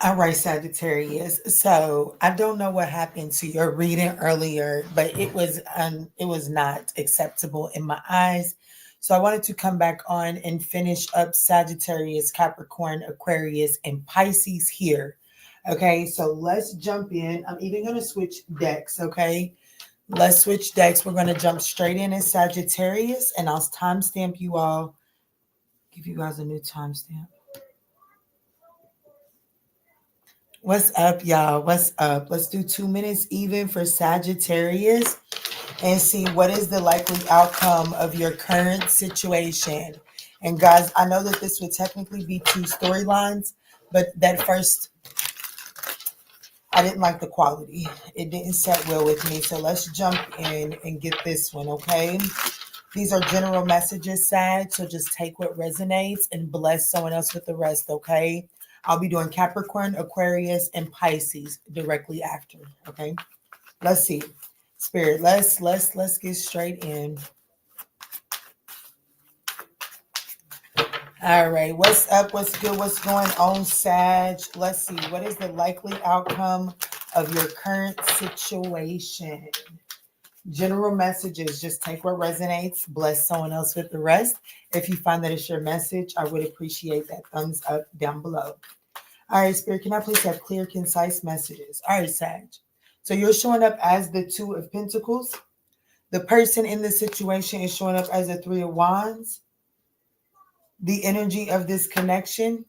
All right, Sagittarius. So I don't know what happened to your reading earlier, but it was not acceptable in my eyes. So I wanted to come back on and finish up Sagittarius, Capricorn, Aquarius, and Pisces here. Okay, so let's jump in. I'm even going to switch decks. Okay, let's switch decks. We're going to jump straight in as Sagittarius, and I'll timestamp you all. Give you guys a new timestamp. What's up, y'all? What's up? Let's do 2 minutes even for Sagittarius and see what is the likely outcome of your current situation. And guys, I know that this would technically be two storylines, but that first, I didn't like the quality. It didn't set well with me. So let's jump in and get this one, okay? These are general messages, Sag, so just take what resonates and bless someone else with the rest, okay? I'll be doing Capricorn, Aquarius, and Pisces directly after, okay? Let's see. Spirit, let's get straight in. All right, what's up? What's good? What's going on, Sag? Let's see. What is the likely outcome of your current situation? General messages, just take what resonates, bless someone else with the rest. If you find that it's your message, I would appreciate that thumbs up down below. All right, Spirit, can I please have clear, concise messages? All right, Sag. So you're showing up as the Two of Pentacles. The person in this situation is showing up as a Three of Wands. The energy of this connection,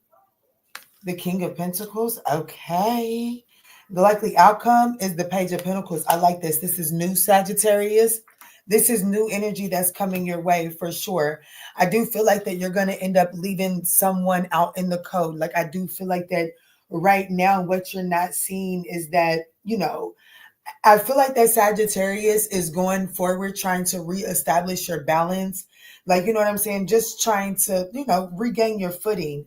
the King of Pentacles. Okay. The likely outcome is the Page of Pentacles. I like this. This is new, Sagittarius. This is new energy that's coming your way for sure. I do feel like that you're going to end up leaving someone out in the cold. Like I do feel like that right now, what you're not seeing is that, you know, I feel like that Sagittarius is going forward, trying to reestablish your balance. Like, you know what I'm saying? Just trying to, you know, regain your footing.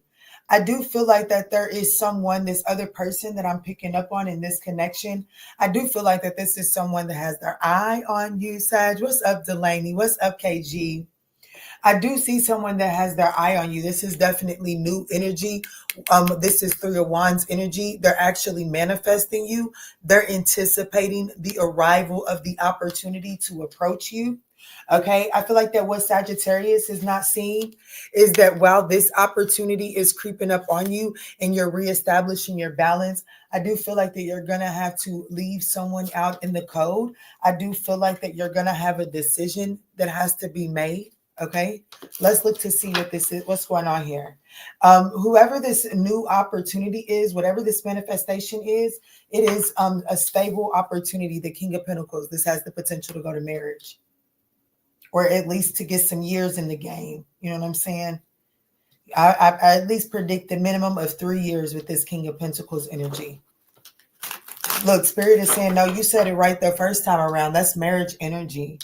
I do feel like that there is someone, this other person that I'm picking up on in this connection. I do feel like that this is someone that has their eye on you, Sag. What's up, Delaney? What's up, KG? I do see someone that has their eye on you. This is definitely new energy. This is Three of Wands energy. They're actually manifesting you. They're anticipating the arrival of the opportunity to approach you. Okay, I feel like that what Sagittarius is not seeing is that while this opportunity is creeping up on you and you're reestablishing your balance, I do feel like that you're going to have to leave someone out in the cold. I do feel like that you're going to have a decision that has to be made. Okay, let's look to see what this is, what's going on here. Whoever this new opportunity is, whatever this manifestation is, it is a stable opportunity. The King of Pentacles. This has the potential to go to marriage, or at least to get some years in the game. You know what I'm saying? I at least predict the minimum of 3 years with this King of Pentacles energy. Look, Spirit is saying, no, you said it right the first time around. That's marriage energy.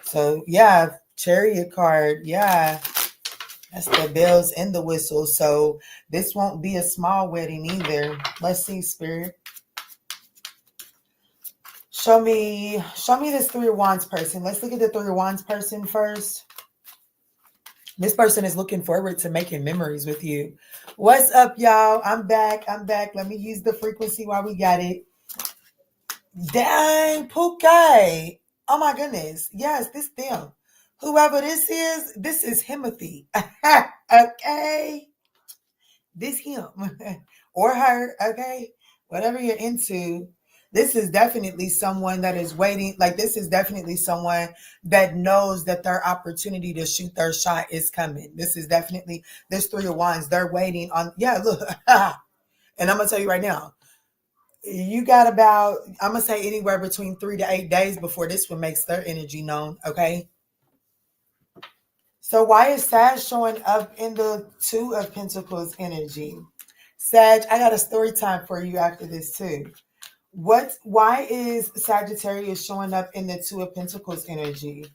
So, yeah, Chariot card. Yeah, that's the bells and the whistles. So this won't be a small wedding either. Let's see, Spirit. Show me this Three of Wands person. Let's look at the Three of Wands person first. This person is looking forward to making memories with you. What's up, y'all? I'm back. Let me use the frequency while we got it. Dang, Pukai. Oh my goodness. Yes, this them. Whoever this is Himothy. Okay. This him or her. Okay. Whatever you're into. This is definitely someone that is waiting. Like, this is definitely someone that knows that their opportunity to shoot their shot is coming. This is definitely this Three of Wands. They're waiting on. Yeah, look. And I'm going to tell you right now, you got about, I'm going to say anywhere between 3 to 8 days before this one makes their energy known. Okay. So why is Sag showing up in the Two of Pentacles energy? Sag, I got a story time for you after this too. Why is Sagittarius showing up in the Two of Pentacles energy?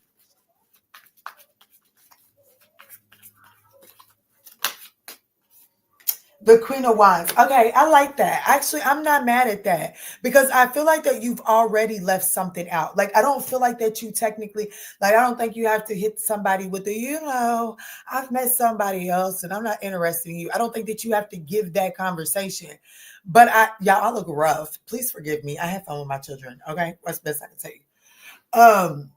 The Queen of Wands. Okay, I like that. Actually, I'm not mad at that Because I feel like that you've already left something out. Like, I don't feel like that you technically, like, I don't think you have to hit somebody with the, I've met somebody else and I'm not interested in you. I don't think that you have to give that conversation. But y'all, I look rough. Please forgive me. I have fun with my children. Okay. What's best I can tell you?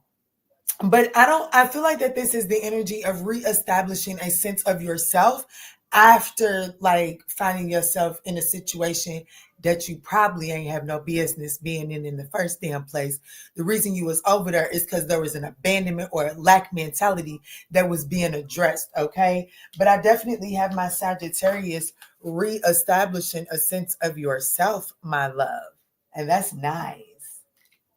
But I feel like that this is the energy of reestablishing a sense of yourself after like finding yourself in a situation that you probably ain't have no business being in the first damn place. The reason you was over there is because there was an abandonment or a lack mentality that was being addressed. Okay. But I definitely have my Sagittarius reestablishing a sense of yourself, my love. And that's nice.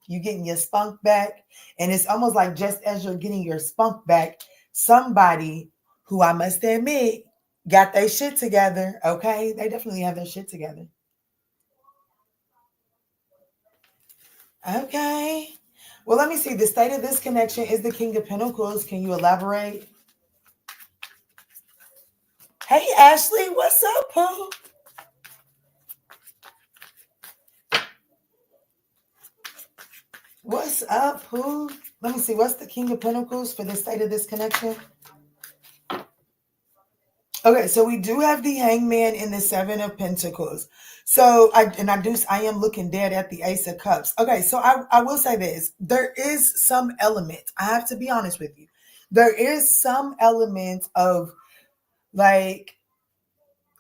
You getting your spunk back. And it's almost like just as you're getting your spunk back, somebody who I must admit got their shit together. Okay. They definitely have their shit together. Okay. Well, let me see. The state of this connection is the King of Pentacles. Can you elaborate? Hey, Ashley. What's up, Pooh? What's up, Pooh? Let me see. What's the King of Pentacles for the state of this connection? Okay, so we do have the Hangman in the Seven of Pentacles. So I am looking dead at the Ace of Cups. Okay, so I will say this. There is some element, I have to be honest with you. There is some element of like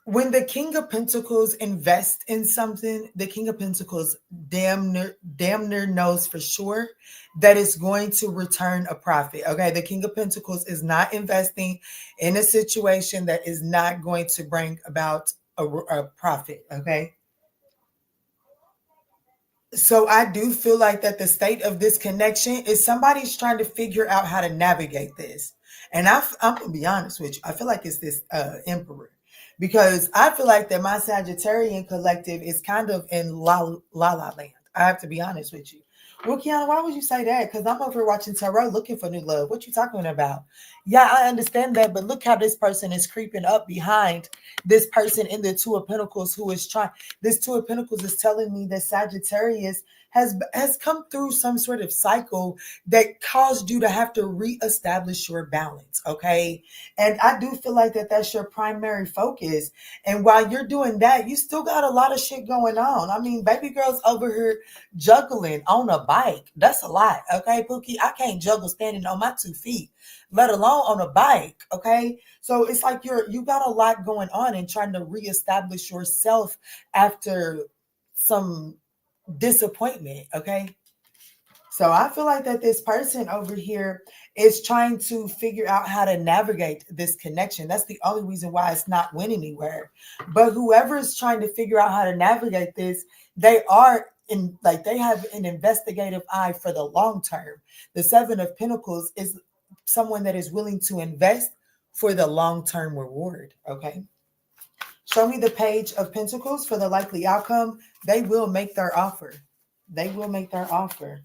when the King of Pentacles invests in something, the King of Pentacles damn near knows for sure that it's going to return a profit. Okay, the King of Pentacles is not investing in a situation that is not going to bring about a profit. Okay. So I do feel like that the state of this connection is somebody's trying to figure out how to navigate this. And I'm going to be honest with you. I feel like it's this emperor. Because I feel like that my Sagittarian collective is kind of in la land. I have to be honest with you. Well, Kiana, why would you say that? Because I'm over here watching tarot looking for new love. What you talking about? Yeah, I understand that, but look how this person is creeping up behind this person in the Two of Pentacles who is trying. This Two of Pentacles is telling me that Sagittarius has come through some sort of cycle that caused you to have to reestablish your balance, okay? And I do feel like that that's your primary focus. And while you're doing that, you still got a lot of shit going on. I mean, baby girl's over here juggling on a bike. That's a lot, okay, Pookie? I can't juggle standing on my 2 feet, let alone on a bike, okay? So it's like you got a lot going on and trying to reestablish yourself after some disappointment, okay? So I feel like that this person over here is trying to figure out how to navigate this connection. That's the only reason why it's not went anywhere. But whoever is trying to figure out how to navigate this, they have an investigative eye for the long term. The Seven of Pentacles is someone that is willing to invest for the long-term reward, okay? Show me the Page of Pentacles for the likely outcome. They will make their offer. They will make their offer.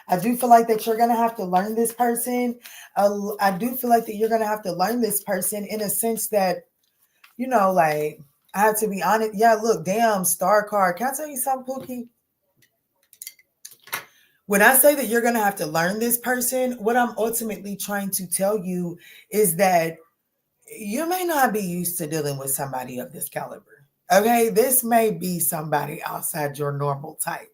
I do feel like that you're going to have to learn this person. I do feel like that you're going to have to learn this person in a sense that, like, I have to be honest. Yeah, look, damn, star card. Can I tell you something, Pookie? When I say that you're going to have to learn this person, what I'm ultimately trying to tell you is that you may not be used to dealing with somebody of this caliber. Okay, this may be somebody outside your normal type.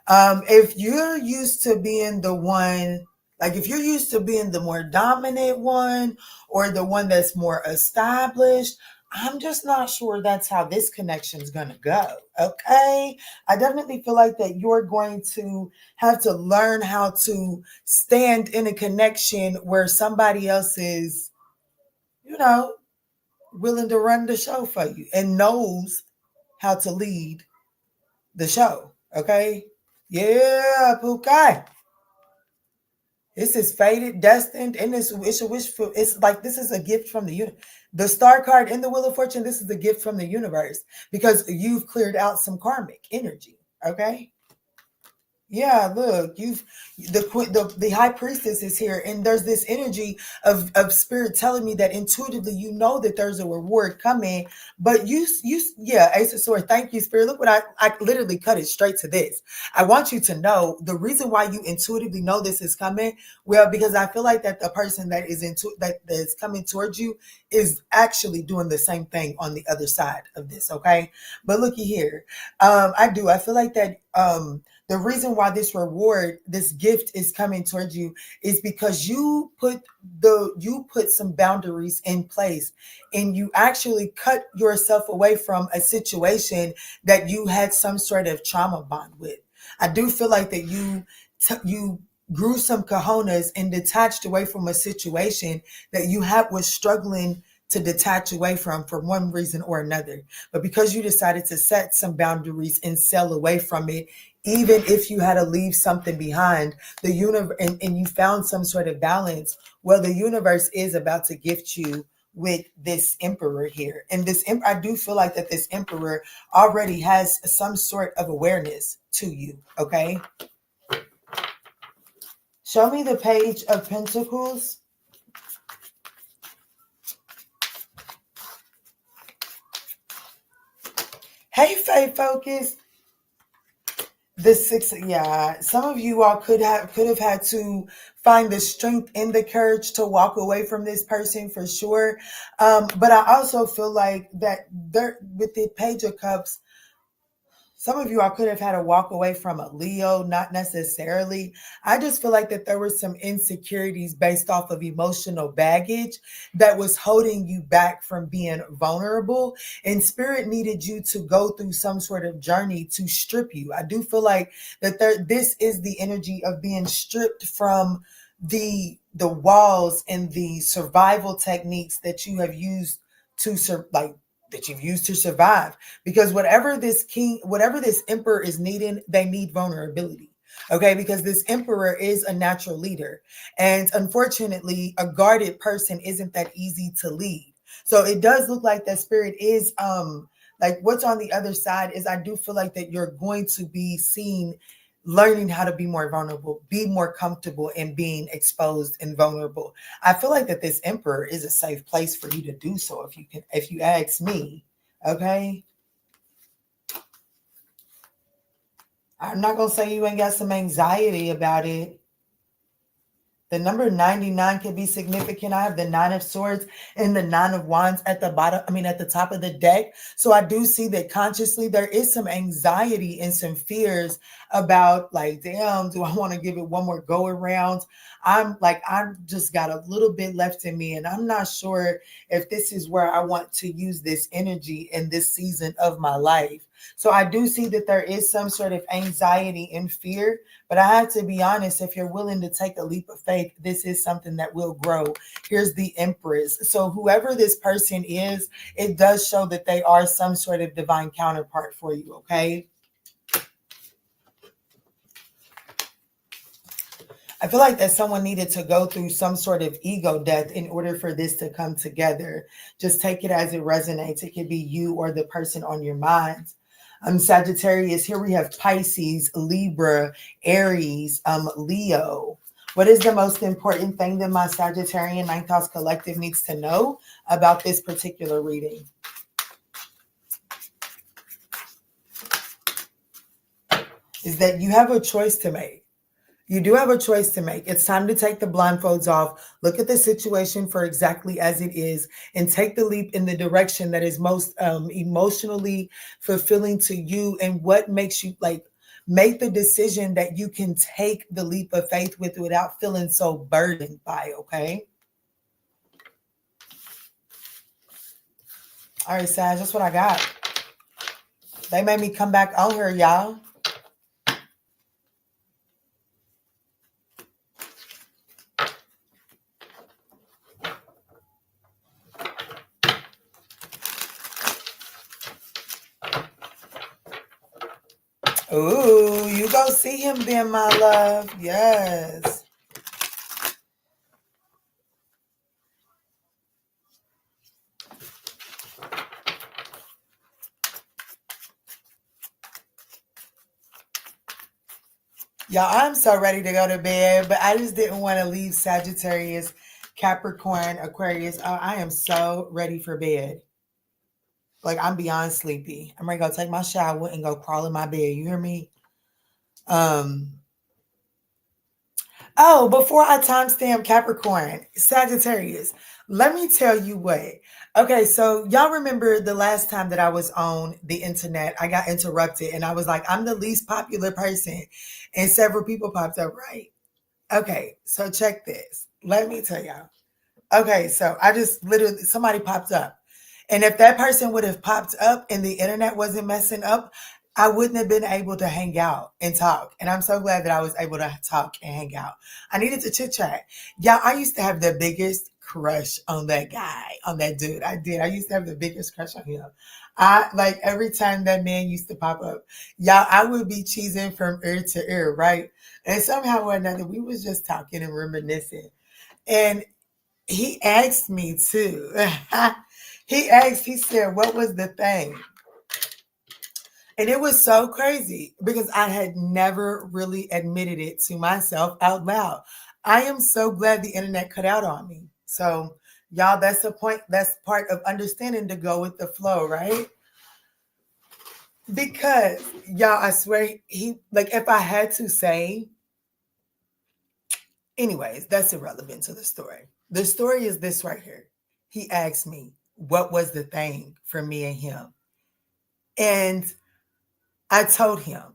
If you're used to being the one, like if you're used to being the more dominant one or the one that's more established, I'm just not sure that's how this connection is going to go. Okay. I definitely feel like that you're going to have to learn how to stand in a connection where somebody else is, willing to run the show for you and knows how to lead the show. Okay. Yeah, Pukai. This is fated, destined, and it's a wish for. It's like this is a gift from the universe. The star card in the Wheel of Fortune. This is the gift from the universe because you've cleared out some karmic energy. Okay. Yeah, look, the high priestess is here, and there's this energy of spirit telling me that intuitively you know that there's a reward coming, but yeah, Ace of Swords. Thank you, spirit. Look what I literally cut it straight to this. I want you to know the reason why you intuitively know this is coming. Well, because I feel like that the person that is coming towards you is actually doing the same thing on the other side of this. Okay, but looky here, I feel like that the reason why this gift is coming towards you is because you put some boundaries in place, and you actually cut yourself away from a situation that you had some sort of trauma bond with. I do feel like that you grew some cojones and detached away from a situation that you was struggling to detach away from for one reason or another. But because you decided to set some boundaries and sail away from it, even if you had to leave something behind, the universe and you found some sort of balance, well, the universe is about to gift you with this emperor here. And I do feel like that this emperor already has some sort of awareness to you. Okay. Show me the Page of Pentacles. Hey, Faith Focus. The six, yeah. Some of you all could have had to find the strength and the courage to walk away from this person for sure. But I also feel like that there, with the Page of Cups, some of you all could have had to walk away from a Leo, not necessarily. I just feel like that there were some insecurities based off of emotional baggage that was holding you back from being vulnerable. And spirit needed you to go through some sort of journey to strip you. I do feel like that this is the energy of being stripped from the walls and the survival techniques that you have used to that you've used to survive, because whatever this emperor is needing, they need vulnerability. Okay, because this emperor is a natural leader, and unfortunately a guarded person isn't that easy to lead. So it does look like that spirit is like what's on the other side is, I do feel like that you're going to be seen learning how to be more vulnerable, be more comfortable in being exposed and vulnerable. I feel like that this emperor is a safe place for you to do so, if you ask me. Okay. I'm not gonna say you ain't got some anxiety about it. The number 99 can be significant. I have the 9 of Swords and the 9 of Wands at the bottom, at the top of the deck. So I do see that consciously there is some anxiety and some fears about, like, damn, do I want to give it one more go around? I've just got a little bit left in me, and I'm not sure if this is where I want to use this energy in this season of my life. So I do see that there is some sort of anxiety and fear, but I have to be honest, if you're willing to take a leap of faith, this is something that will grow. Here's the Empress. So whoever this person is, it does show that they are some sort of divine counterpart for you, okay? I feel like that someone needed to go through some sort of ego death in order for this to come together. Just take it as it resonates. It could be you or the person on your mind. Sagittarius, here we have Pisces, Libra, Aries, Leo. What is the most important thing that my Sagittarian Ninth House Collective needs to know about this particular reading? Is that you have a choice to make. You do have a choice to make. It's time to take the blindfolds off, look at the situation for exactly as it is, and take the leap in the direction that is most emotionally fulfilling to you, and what makes you make the decision that you can take the leap of faith with without feeling so burdened by, okay? All right, Sag, that's what I got. They made me come back on here, y'all. Ooh, you go see him then, my love. Yes. Y'all, I'm so ready to go to bed, but I just didn't want to leave Sagittarius, Capricorn, Aquarius. Oh, I am so ready for bed. Like, I'm beyond sleepy. I'm ready to go take my shower and go crawl in my bed. You hear me? Um, Oh, before I timestamp Capricorn, Sagittarius, let me tell you what. Okay, so y'all remember the last time that I was on the internet, I got interrupted and I was like, I'm the least popular person. And several people popped up, right? Okay, so check this. Let me tell y'all. Okay, so I just literally, somebody popped up. And if that person would have popped up and the internet wasn't messing up, I wouldn't have been able to hang out and talk. And I'm so glad that I was able to talk and hang out. I needed to chit chat. Yeah, I used to have the biggest crush on that guy, on that dude. I did. I used to have the biggest crush on him. I like every time that man used to pop up, y'all, I would be cheesing from ear to ear, right? And somehow or another, we was just talking and reminiscing. And he asked me too. He said, what was the thing? And it was so crazy because I had never really admitted it to myself out loud. I am so glad the internet cut out on me. So, y'all, that's the point. That's part of understanding to go with the flow, right? Because, y'all, I swear, if I had to say, anyways, that's irrelevant to the story. The story is this right here. He asked me, what was the thing for me and him? And I told him,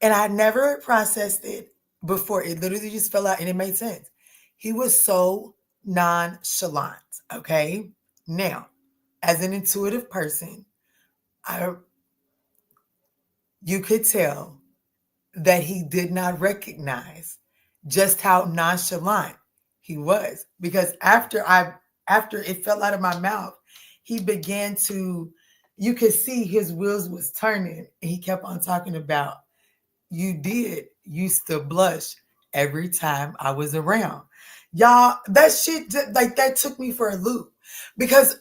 and I never processed it before. It literally just fell out and it made sense. He was so nonchalant. Okay. Now, as an intuitive person, you could tell that he did not recognize just how nonchalant he was. Because after it fell out of my mouth, he began to, you could see his wheels was turning. And he kept on talking about, you did used to blush every time I was around. Y'all, that shit, like, that took me for a loop. Because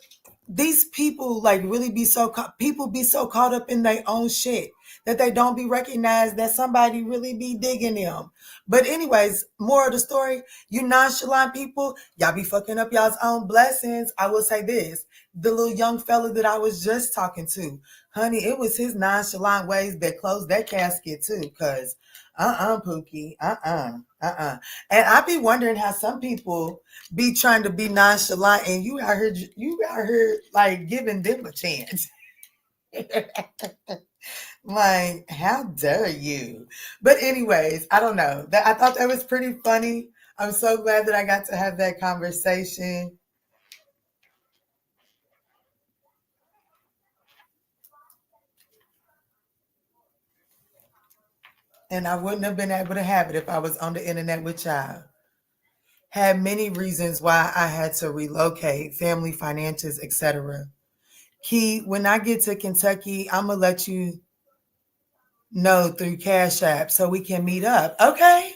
these people like really be so people be so caught up in their own shit that they don't be recognized that somebody really be digging them. But anyways, more of the story, you nonchalant people, y'all be fucking up y'all's own blessings. I will say this, the little young fella that I was just talking to, honey, it was his nonchalant ways that closed that casket too. Cause Pookie, and I be wondering how some people be trying to be nonchalant and you out here like giving them a chance. Like, how dare you? But anyways, I don't know. I thought that was pretty funny. I'm so glad that I got to have that conversation. And I wouldn't have been able to have it if I was on the internet with y'all. Had many reasons why I had to relocate, family, finances, etc. Key, when I get to Kentucky, I'm gonna let you know through Cashapp so we can meet up. Okay.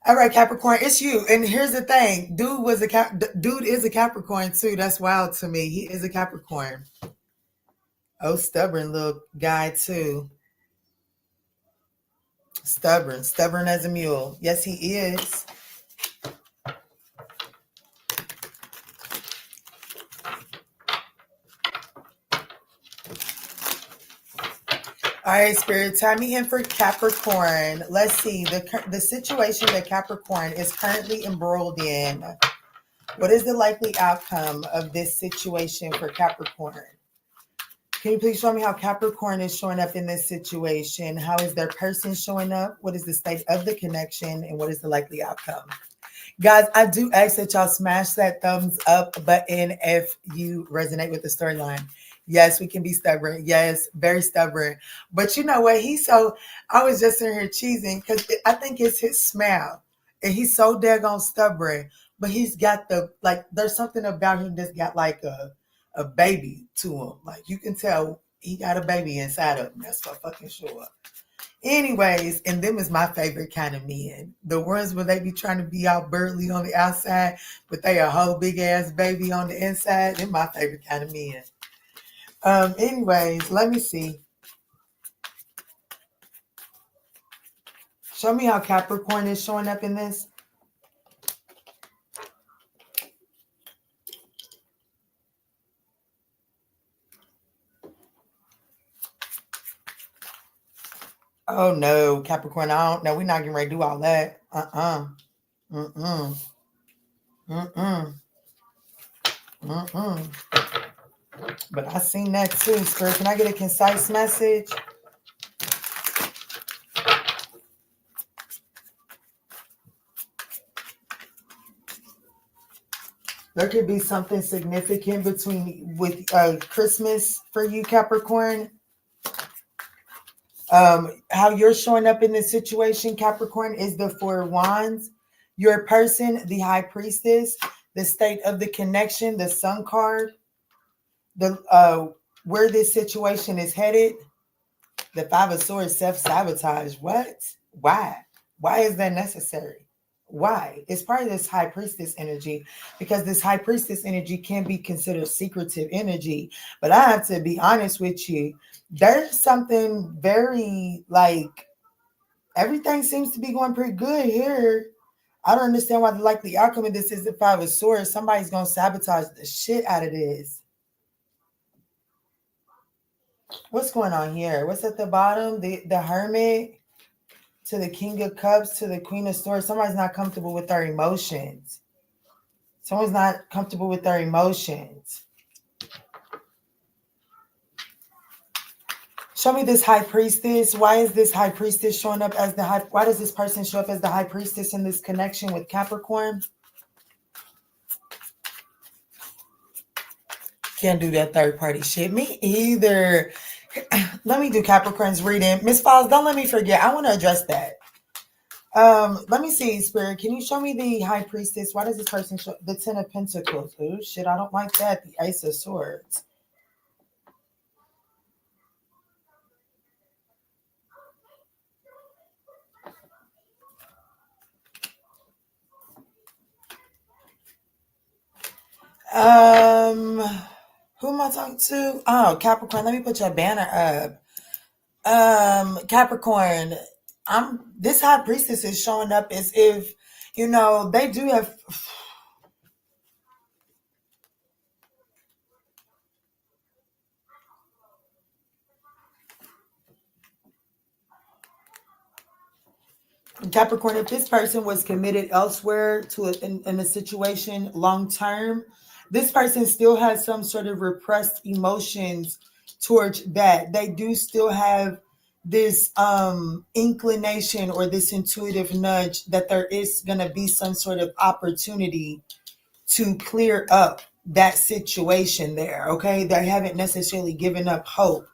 All right, Capricorn, it's you. And here's the thing: dude is a Capricorn too. That's wild to me. He is a Capricorn. Oh, stubborn little guy too. Stubborn as a mule. Yes, he is. All right, Spirit, time me in for Capricorn. Let's see the situation that Capricorn is currently embroiled in. What is the likely outcome of this situation for Capricorn? Can you please show me how Capricorn is showing up in this situation? How is their person showing up? What is the state of the connection? And what is the likely outcome? Guys, I do ask that y'all smash that thumbs up button if you resonate with the storyline. Yes, we can be stubborn. Yes, very stubborn. But you know what? I was just in here cheesing because I think it's his smile. And he's so daggone stubborn. But he's got there's something about him that's got like a baby to him. Like, you can tell he got a baby inside of him. That's for fucking sure. Anyways, and them is my favorite kind of men. The ones where they be trying to be all burly on the outside, but they a whole big ass baby on the inside. They're my favorite kind of men. Anyways, let me see. Show me how Capricorn is showing up in this. Oh no, Capricorn, I don't know. We're not getting ready to do all that. But I seen that too, Spirit. Can I get a concise message? There could be something significant with Christmas for you, Capricorn. How you're showing up in this situation, Capricorn, is the Four of Wands. Your person, the High Priestess, the state of the connection, the Sun card, the where this situation is headed, the Five of Swords, self-sabotage. What? Why? Why is that necessary? Why? It's part of this High Priestess energy, because this High Priestess energy can be considered secretive energy. But I have to be honest with you. There's something very like everything seems to be going pretty good here. I don't understand why the likely outcome of this is the Five of Swords. Somebody's going to sabotage the shit out of this. What's going on here? What's at the bottom? The Hermit to the King of Cups to the Queen of Swords. Somebody's not comfortable with their emotions. Someone's not comfortable with their emotions. Show me this High Priestess. Why is this High Priestess showing up as the High? Why does this person show up as the High Priestess in this connection with Capricorn? Can't do that third party shit. Me either. Let me do Capricorn's reading. Miss Falls, don't let me forget. I want to address that. Let me see, Spirit. Can you show me the High Priestess? Why does this person show the Ten of Pentacles? Oh shit, I don't like that. The Ace of Swords. Who am I talking to? Oh, Capricorn. Let me put your banner up. Capricorn. This High Priestess is showing up as if, you know, they do have. Capricorn, if this person was committed elsewhere to in a situation long term, this person still has some sort of repressed emotions towards that. They do still have this inclination or this intuitive nudge that there is going to be some sort of opportunity to clear up that situation there. Okay, they haven't necessarily given up hope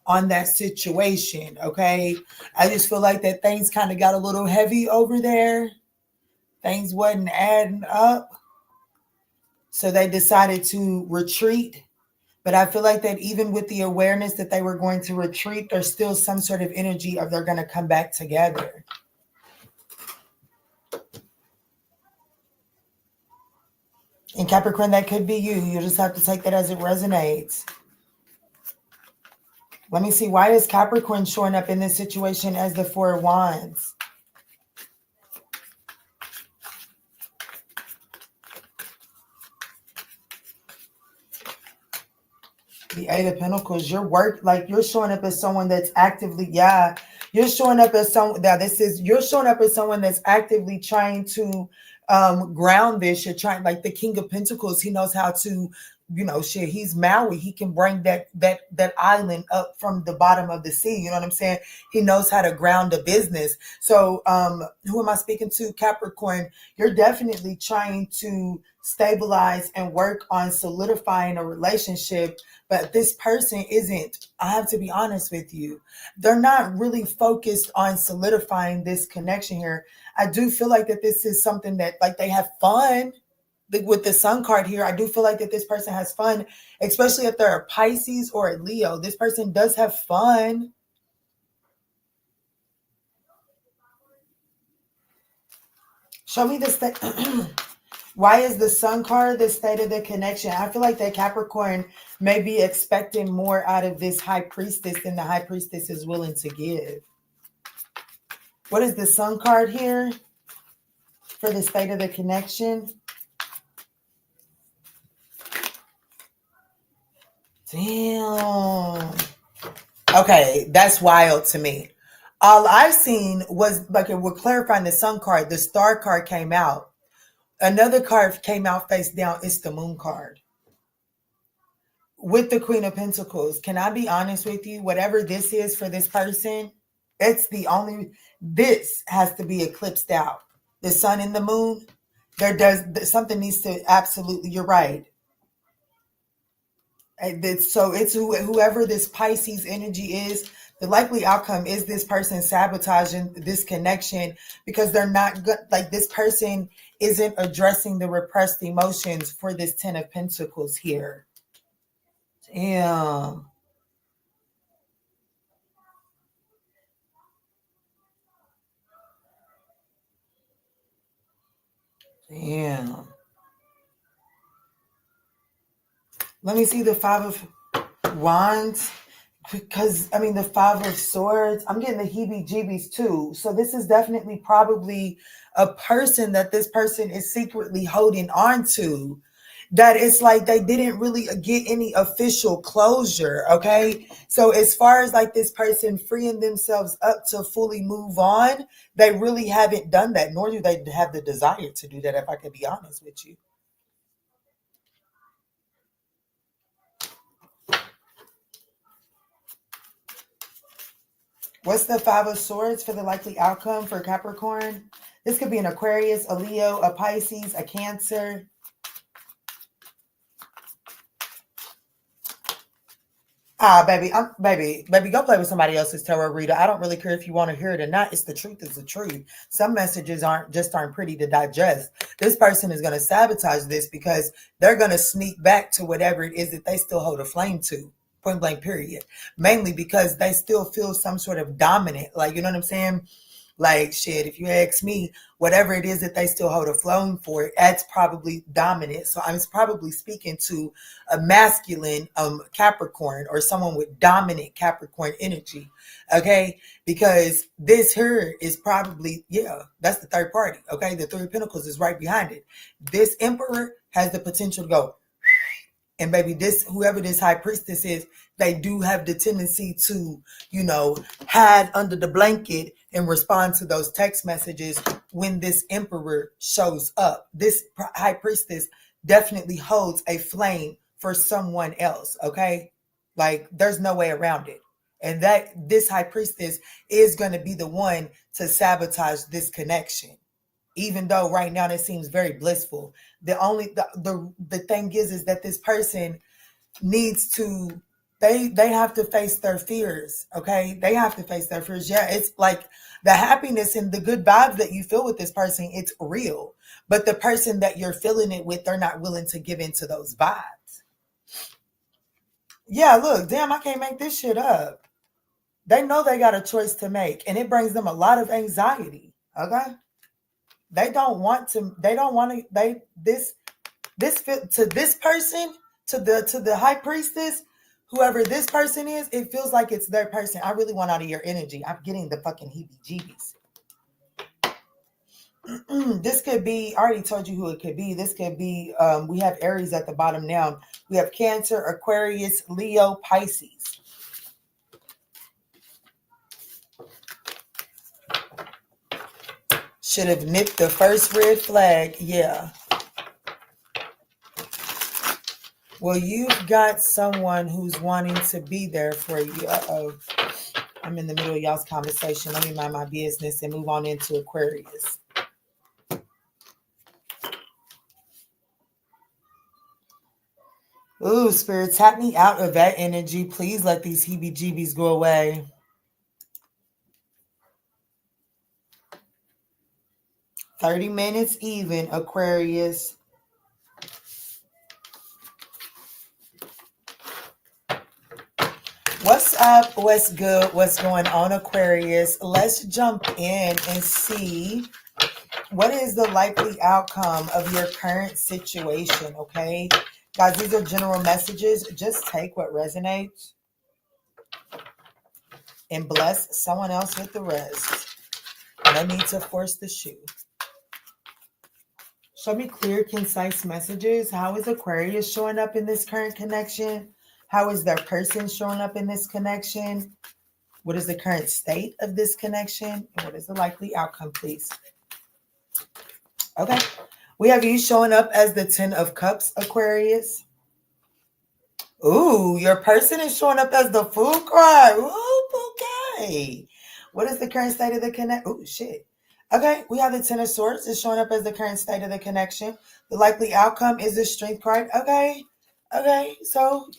on that situation. Okay, I just feel like that things kind of got a little heavy over there. Things wasn't adding up, so they decided to retreat. But I feel like that even with the awareness that they were going to retreat, there's still some sort of energy of they're going to come back together. And Capricorn, that could be you. You just have to take that as it resonates. Let me see. Why is Capricorn showing up in this situation as the Four of Wands? The Eight of Pentacles. You're showing up as someone that's actively, you're showing up as someone you're showing up as someone that's actively trying to ground this. You're trying, like the King of Pentacles, he knows how to, you know, shit, he's Maui. He can bring that island up from the bottom of the sea. You know what I'm saying? He knows how to ground a business. So who am I speaking to? Capricorn, you're definitely trying to stabilize and work on solidifying a relationship. But this person isn't, I have to be honest with you, they're not really focused on solidifying this connection here. I do feel like that this is something that, like, they have fun. With the Sun card here, I do feel like that this person has fun, especially if they're a Pisces or a Leo. This person does have fun. Show me the state. Why is the Sun card the state of the connection? I feel like that Capricorn may be expecting more out of this High Priestess than the High Priestess is willing to give. What is the Sun card here for the state of the connection? Damn. Okay, that's wild to me. All I've seen was, like, we're clarifying the Sun card. The Star card came out. Another card came out face down. It's the Moon card. With the Queen of Pentacles. Can I be honest with you? Whatever this is for this person, it's the only, this has to be eclipsed out. The Sun and the Moon, something needs to, absolutely, you're right. So it's whoever this Pisces energy is, the likely outcome is this person sabotaging this connection because they're not good. Like, this person isn't addressing the repressed emotions for this 10 of Pentacles here. Damn. Damn. Let me see the Five of Wands. Because, I mean, the Five of Swords, I'm getting the heebie-jeebies too. So this is definitely probably a person that this person is secretly holding on to. That it's like they didn't really get any official closure, okay? So as far as like this person freeing themselves up to fully move on, they really haven't done that, nor do they have the desire to do that, if I could be honest with you. What's the Five of Swords for the likely outcome for Capricorn? This could be an Aquarius, a Leo, a Pisces, a Cancer. Baby, go play with somebody else's tarot reader. I don't really care if you want to hear it or not. It's the truth. It's the truth. Some messages aren't pretty to digest. This person is going to sabotage this because they're going to sneak back to whatever it is that they still hold a flame to. Point blank, period. Mainly because they still feel some sort of dominant, like, you know what I'm saying? Like, shit, if you ask me, whatever it is that they still hold a flame for, that's probably dominant. So I'm probably speaking to a masculine Capricorn or someone with dominant Capricorn energy, okay? Because this here is probably, yeah, that's the third party, okay? The Three of Pentacles is right behind it. This Emperor has the potential to go, and baby, this, whoever this High Priestess is, they do have the tendency to, you know, hide under the blanket and respond to those text messages when this Emperor shows up. This High Priestess definitely holds a flame for someone else, okay? Like, there's no way around it. And that this High Priestess is going to be the one to sabotage this connection. Even though right now it seems very blissful. The thing is that this person needs to, they have to face their fears, okay? They have to face their fears. Yeah, it's like the happiness and the good vibes that you feel with this person, it's real. But the person that you're feeling it with, they're not willing to give into those vibes. Yeah, look, damn, I can't make this shit up. They know they got a choice to make, and it brings them a lot of anxiety, okay? This to this person, to the High Priestess, whoever this person is, it feels like it's their person. I really want out of your energy. I'm getting the fucking heebie-jeebies. This could be, I already told you who it could be. This could be, we have Aries at the bottom now. We have Cancer, Aquarius, Leo, Pisces. Should have nipped the first red flag. Yeah. Well, you've got someone who's wanting to be there for you. Uh-oh. I'm in the middle of y'all's conversation. Let me mind my business and move on into Aquarius. Ooh, Spirit, tap me out of that energy. Please let these heebie-jeebies go away. $30 minutes even, Aquarius. What's up? What's good? What's going on, Aquarius? Let's jump in and see what is the likely outcome of your current situation, okay? Guys, these are general messages. Just take what resonates and bless someone else with the rest. No need to force the shoe. Show me clear, concise messages. How is Aquarius showing up in this current connection? How is their person showing up in this connection? What is the current state of this connection? And what is the likely outcome, please? Okay. We have you showing up as the 10 of Cups, Aquarius. Ooh, your person is showing up as the Fool card. Ooh, okay. What is the current state of the connection? Oh, shit. Okay, we have the 10 of Swords is showing up as the current state of the connection. The likely outcome is the Strength card. Okay, so,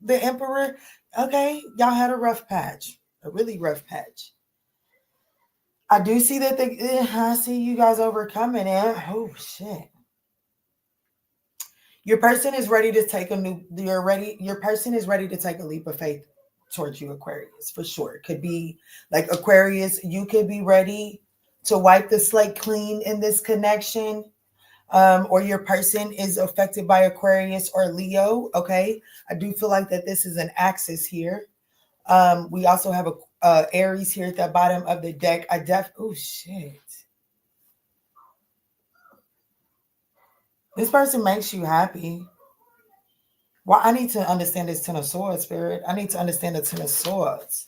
the Emperor. Okay, y'all had a rough patch, a really rough patch. I do see that I see you guys overcoming it. Oh, shit. Your person is ready to take your person is ready to take a leap of faith towards you, Aquarius, for sure. It could be like Aquarius, you could be ready to wipe the slate clean in this connection. Or your person is affected by Aquarius or Leo. Okay. I do feel like that this is an axis here. We also have a Aries here at the bottom of the deck. Oh shit. This person makes you happy. Well, I need to understand this 10 of Swords, Spirit. I need to understand the 10 of Swords.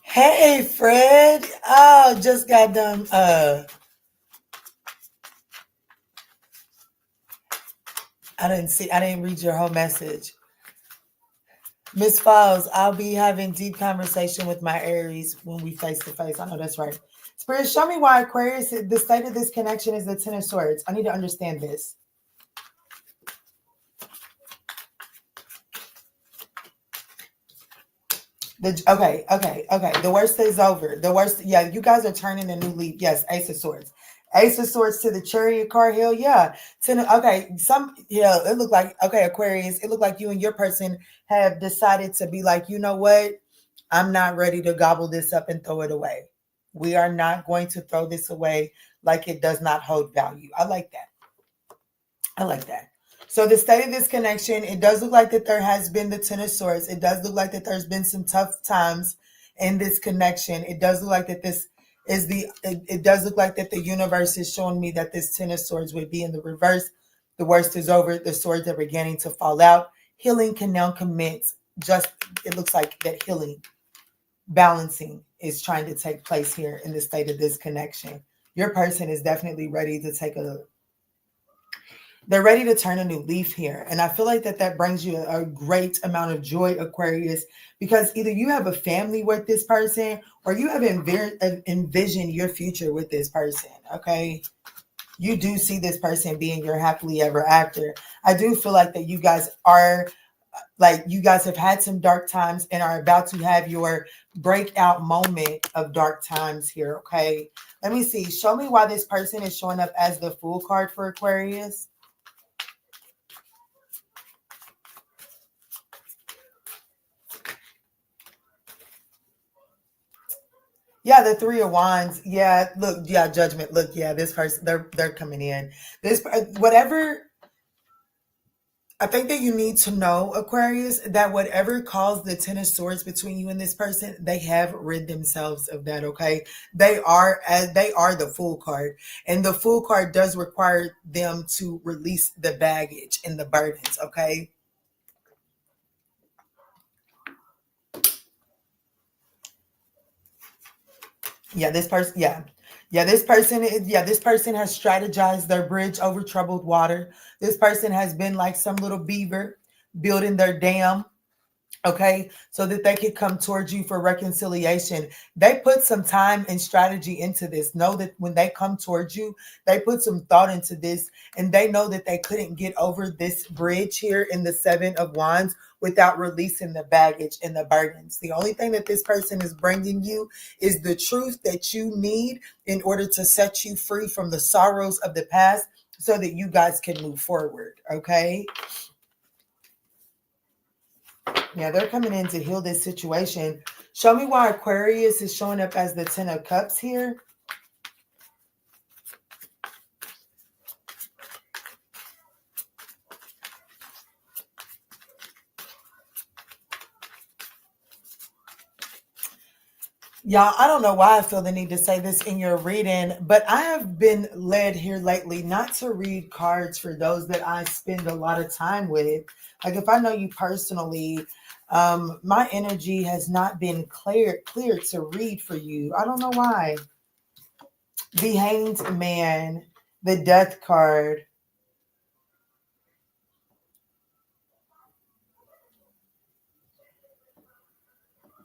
Hey, Fred. Oh, just got done. I didn't read your whole message. Miss Falls, I'll be having deep conversation with my Aries when we face to face. I know that's right. Spirit, show me why Aquarius, the state of this connection is the 10 of Swords. I need to understand this. Okay. The worst is over. The worst, yeah, you guys are turning a new leaf. Yes, Ace of Swords. Ace of Swords to the Chariot card. Hell yeah. It looked like, Aquarius, it looked like you and your person have decided to be like, you know what? I'm not ready to gobble this up and throw it away. We are not going to throw this away like it does not hold value. I like that. So the state of this connection, it does look like that there has been the 10 of Swords. It does look like that there's been some tough times in this connection. It does look like that it does look like that the universe is showing me that this 10 of Swords would be in the reverse. The worst is over. The swords are beginning to fall out. Healing can now commence. It looks like that healing, balancing is trying to take place here in the state of this connection. Your person is definitely ready to they're ready to turn a new leaf here. And I feel like that brings you a great amount of joy, Aquarius, because either you have a family with this person or you have envisioned your future with this person, okay? You do see this person being your happily ever after. I do feel like that you guys have had some dark times and are about to have your breakout moment of dark times here, okay? Let me see. Show me why this person is showing up as the Fool card for Aquarius. Yeah, the 3 of Wands. Yeah, look, yeah, Judgment. Look, yeah, this person, they're coming in. I think that you need to know, Aquarius, that whatever caused the 10 of Swords between you and this person, they have rid themselves of that, okay? They are the Fool card. And the Fool card does require them to release the baggage and the burdens, okay? This person has strategized their bridge over troubled water. This person has been like some little beaver building their dam, okay, so that they could come towards you for reconciliation. They put some time and strategy into this. Know that when they come towards you, they put some thought into this, and they know that they couldn't get over this bridge here in the 7 of Wands without releasing the baggage and the burdens. The only thing that this person is bringing you is the truth that you need in order to set you free from the sorrows of the past so that you guys can move forward, okay? Yeah, they're coming in to heal this situation. Show me why Aquarius is showing up as the 10 of Cups here. Y'all, I don't know why I feel the need to say this in your reading, but I have been led here lately not to read cards for those that I spend a lot of time with. Like if I know you personally, my energy has not been clear to read for you. I don't know why. The Hanged Man, the Death card.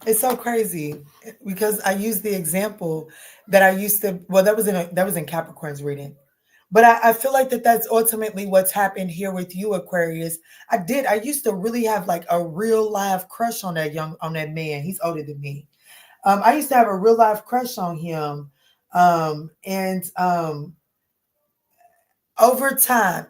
It's so crazy because I use the example that I used to. Well, that was in Capricorn's reading, but I feel like that's ultimately what's happened here with you, Aquarius. I used to really have like a real live crush on on that man. He's older than me. I used to have a real life crush on him, and over time,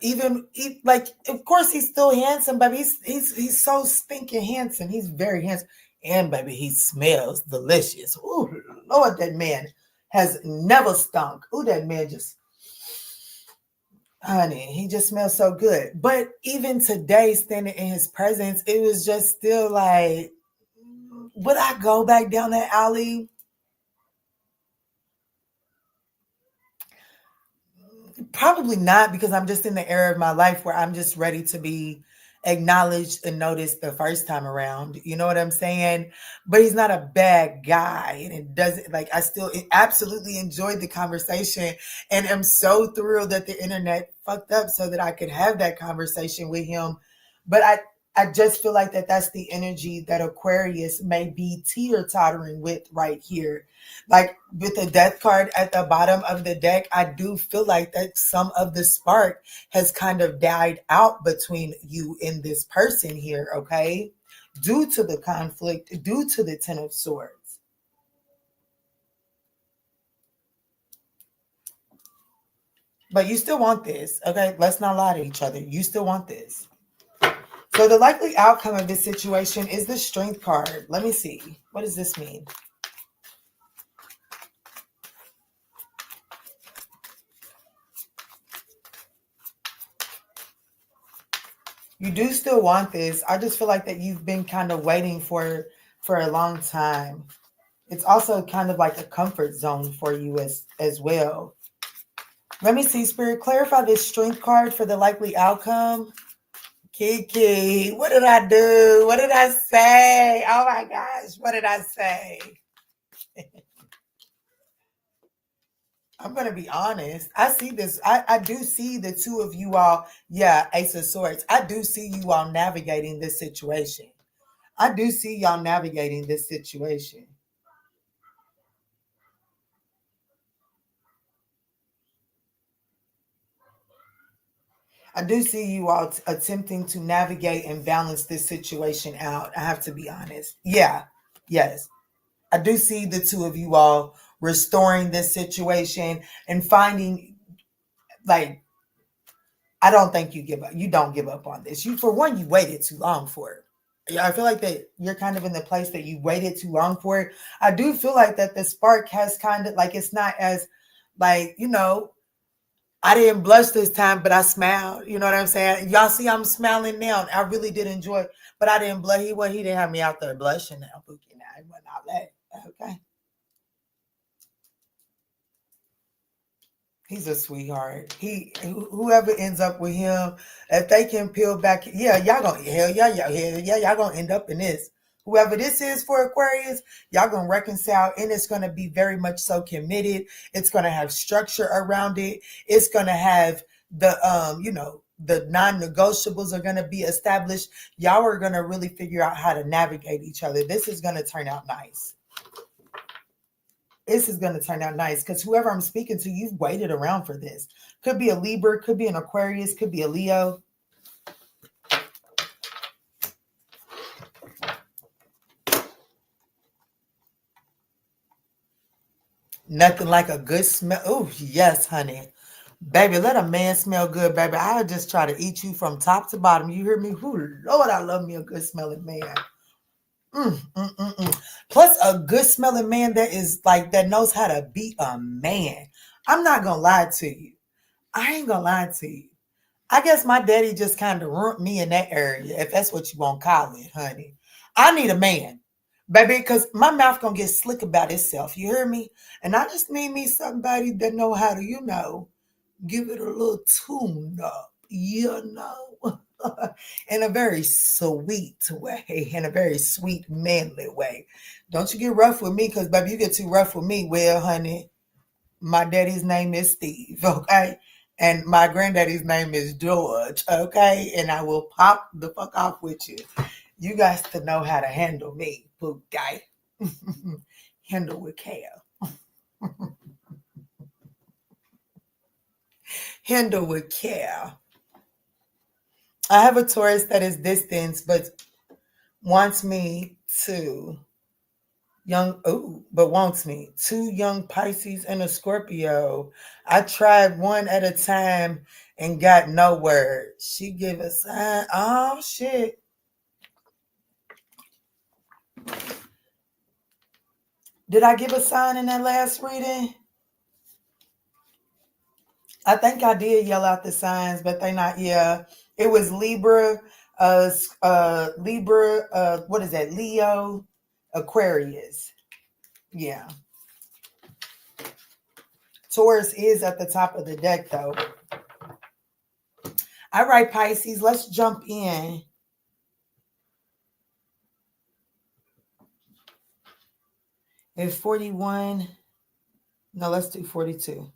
like, of course, he's still handsome, but he's so stinking handsome. He's very handsome, and baby, he smells delicious. Ooh, Lord, that man has never stunk. Ooh, that man just, honey, he just smells so good. But even today, standing in his presence, it was just still like, would I go back down that alley? Probably not, because I'm just in the era of my life where I'm just ready to be acknowledged and noticed the first time around. You know what I'm saying? But he's not a bad guy. And it doesn't, like, I still absolutely enjoyed the conversation and am so thrilled that the internet fucked up so that I could have that conversation with him. But I just feel like that's the energy that Aquarius may be teeter-tottering with right here. Like with the death card at the bottom of the deck, I do feel like that some of the spark has kind of died out between you and this person here, okay? Due to the conflict, due to the Ten of Swords. But you still want this, okay? Let's not lie to each other. You still want this. So the likely outcome of this situation is the Strength card. Let me see. What does this mean? You do still want this. I just feel like that you've been kind of waiting for a long time. It's also kind of like a comfort zone for you as well. Let me see, Spirit, clarify this Strength card for the likely outcome. Kiki, what did I do? What did I say? Oh my gosh, what did I say? I'm going to be honest. I see this. I do see the two of you all. Yeah, Ace of Swords. I do see you all navigating this situation. I do see y'all navigating this situation. I do see you all attempting to navigate and balance this situation out. I have to be honest. Yeah, yes. I do see the two of you all restoring this situation and finding, like, I don't think you give up. You don't give up on this. You, for one, you waited too long for it. Yeah, I feel like that you're kind of in the place that you waited too long for it. I do feel like that the spark has kind of, like, it's not as, like, I didn't blush this time, but I smiled. You know what I'm saying? Y'all see I'm smiling now. I really did enjoy it, but I didn't blush. He didn't have me out there blushing now, Bookie. Now it wasn't all that. Okay. He's a sweetheart. Whoever ends up with him, if they can peel back, yeah, y'all gonna y'all gonna end up in this. Whoever this is for Aquarius, y'all gonna reconcile, and it's gonna be very much so committed. It's gonna have structure around it. It's gonna have the non-negotiables are gonna be established. Y'all are gonna really figure out how to navigate each other. This is gonna turn out nice. This is going to turn out nice because whoever I'm speaking to, you've waited around for this. Could be a Libra, could be an Aquarius, could be a Leo. Nothing like a good smell. Oh, yes, honey. Baby, let a man smell good, baby. I'll just try to eat you from top to bottom. You hear me? Ooh, Lord, I love me a good smelling man. Plus, a good smelling man that is like, that knows how to be a man. I'm not going to lie to you. I ain't going to lie to you. I guess my daddy just kind of ruined me in that area, if that's what you want to call it, honey. I need a man. Baby, because my mouth gonna get slick about itself. You hear me? And I just need me somebody that know how to, give it a little tune up, in a very sweet way, in a very sweet, manly way. Don't you get rough with me, because, baby, you get too rough with me. Well, honey, my daddy's name is Steve, okay? And my granddaddy's name is George, okay? And I will pop the fuck off with you. You guys to know how to handle me, boo guy. Handle with care. Handle with care. I have a Taurus that is distant, but wants me to wants me. Two young Pisces and a Scorpio. I tried one at a time and got nowhere. She give a sign. Oh shit. Did I give a sign in that last reading? I think I did yell out the signs, but they not. Yeah, it was Libra, what is that? Leo, Aquarius. Yeah, Taurus is at the top of the deck, though. All right, Pisces, let's jump in. If 41, no, let's do 42.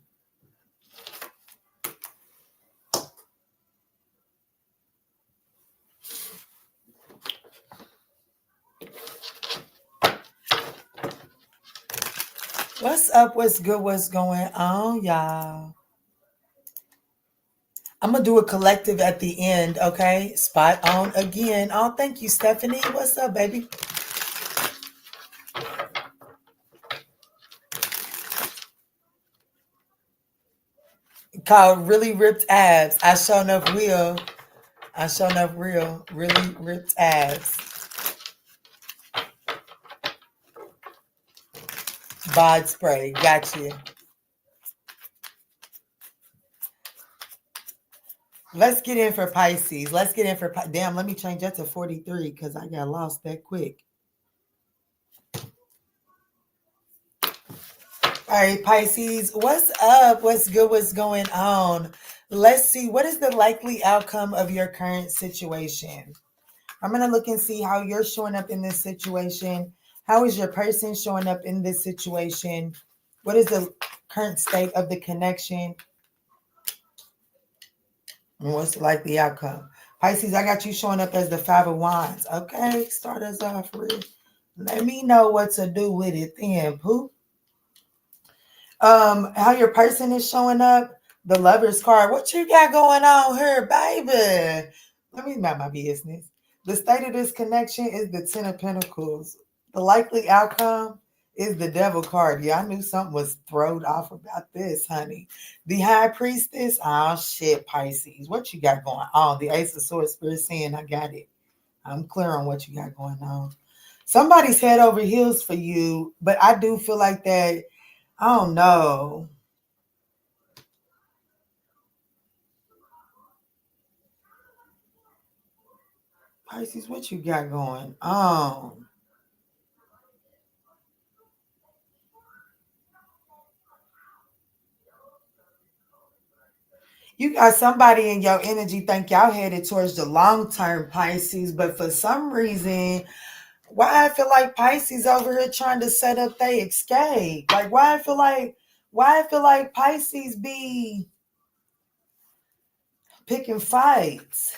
What's up? What's good? What's going on, y'all? I'm going to do a collective at the end, okay? Spot on again. Oh, thank you, Stephanie. What's up, baby? Called Really Ripped Abs. I show enough real. Really ripped abs. Bod spray. Got you. Let's get in for Pisces. Damn, let me change that to 43 because I got lost that quick. All right, Pisces, what's up? What's good? What's going on? Let's see. What is the likely outcome of your current situation? I'm going to look and see how you're showing up in this situation. How is your person showing up in this situation? What is the current state of the connection? And what's the likely outcome? Pisces, I got you showing up as the Five of Wands. Okay, start us off, Rick. Let me know what to do with it then, Pooh. How your person is showing up, the Lover's card. What you got going on here, baby? Let me mind my business. The state of this connection is the Ten of Pentacles. The likely outcome is the Devil card. Yeah, I knew something was thrown off about this, honey. The High Priestess. Oh, shit, Pisces. What you got going on? The Ace of Swords, Spirit saying, I got it. I'm clear on what you got going on. Somebody's head over heels for you, but I do feel like that, I don't know. Pisces, what you got going on? You got somebody in your energy think y'all headed towards the long-term, Pisces, but for some reason, why I feel like Pisces over here trying to set up their escape? Like why I feel like Pisces be picking fights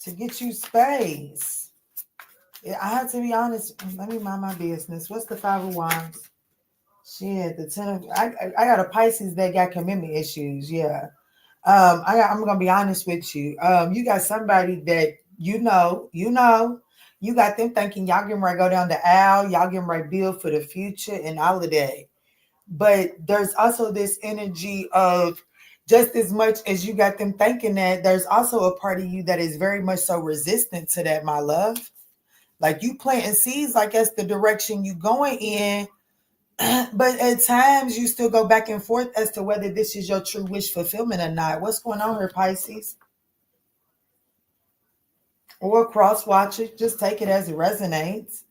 to get you space. Yeah, I have to be honest. Let me mind my business. What's the Five of Wands? Shit, the Ten of I got a Pisces that got commitment issues. Yeah. I'm gonna be honest with you. You got somebody that you got them thinking y'all getting ready to go down the aisle, y'all getting ready to build for the future and all of that. But there's also this energy of just as much as you got them thinking that, there's also a part of you that is very much so resistant to that, my love. Like you planting seeds, like that's the direction you going in. But at times you still go back and forth as to whether this is your true wish fulfillment or not. What's going on here, Pisces? Or cross watch it. Just take it as it resonates.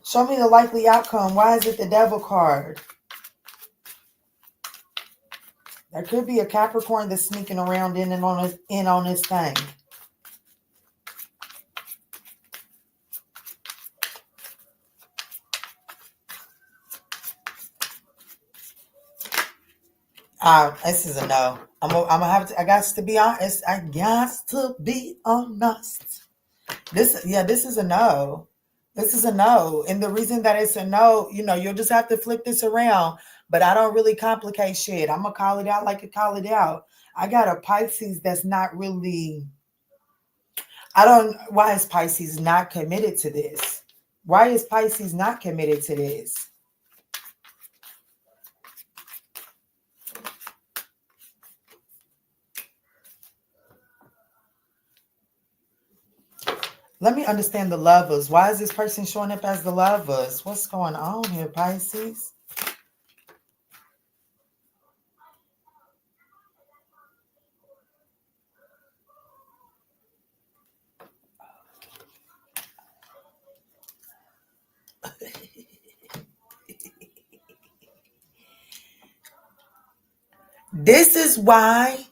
Show me the likely outcome. Why is it the Devil card? There could be a Capricorn that's sneaking around in on this thing. This is a no. I'm gonna have to. I got to be honest. I got to be honest. This is a no. This is a no. And the reason that it's a no, you'll just have to flip this around. But I don't really complicate shit. I'm gonna call it out like I call it out. I got a Pisces that's not really. Why is Pisces not committed to this? Why is Pisces not committed to this? Let me understand the lovers. Why is this person showing up as the lovers? What's going on here, Pisces? This is why